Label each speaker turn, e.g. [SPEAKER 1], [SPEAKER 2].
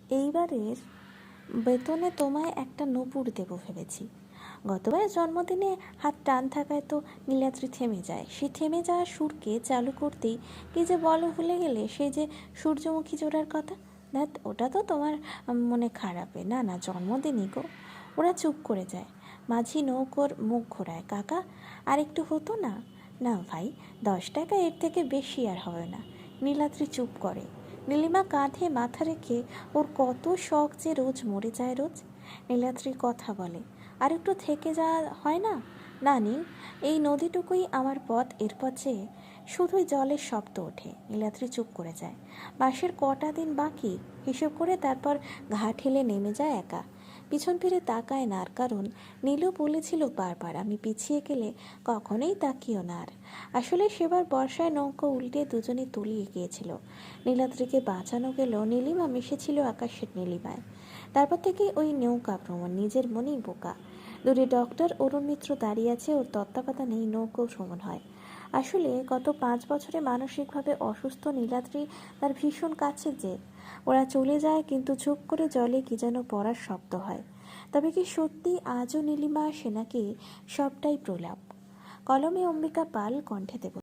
[SPEAKER 1] এইবারের বেতনে তোমায় একটা নূপুর দেবো ভেবেছি। গতবার জন্মদিনে হাত টান থাকায় তো নীলাদ্রি থেমে যায়। সে থেমে যাওয়া সুরকে চালু করতেই কি যে বলো ভুলে গেলে, সেই যে সূর্যমুখী জোড়ার কথা। দেখ, ওটা তো তোমার মনে খারাপে। না না, জন্মদিনই গো। ওরা চুপ করে যায়। মাঝি নৌকোর মুখ ঘোরায়। কাকা, আর একটু হতো না? না ভাই, 10 টাকা এর থেকে বেশি আর হবে না। নীলাদ্রি চুপ করে। নীলিমা কাঁধে মাথা রেখে, ওর কত শখ যে রোজ মরে যায় রোজ। নীলাদ্রি কথা বলে, আর একটু থেকে যাওয়া হয় না? না নীল, এই নদীটুকুই আমার পথ, এরপর চেয়ে শুধুই জলের শব্দ ওঠে। নীলাদ্রি চুপ করে যায়। মাসের কটা দিন বাকি হিসেব করে তারপর ঘা ঠেলে নেমে যায় একা। পিছন ফিরে তাকায় না, আর কারণ নীলু বলেছিল বারবার, আমি পিছিয়ে গেলে কখনোই তাকিও না আর। আসলে সেবার বর্ষায় নৌকো উল্টে দুজনে তলিয়ে গিয়েছিল। নীলাদ্রিকে বাঁচানো গেল, নীলিমা মিশেছিল আকাশের নীলিমায়। তারপর থেকে ওই নৌকা ভ্রমণ, নিজের মনেই বোকা। দূরে ডক্টর অরুণ মিত্র দাঁড়িয়ে আছে, ওর তত্ত্বাবধানেই নৌকো ভ্রমণ হয়। আসলে গত 5 বছরে মানসিকভাবে অসুস্থ নীলাদ্রি তার ভীষণ কাছে যে। ওরা চলে যায়, কিন্তু চুপ করে জলে কি যেন পড়ার শব্দ হয়। তবে কি সত্যি আজও নীলিমা আসে, নাকি সবটাই প্রলাপ? কলমে অম্বিকা পাল, কণ্ঠে দেব।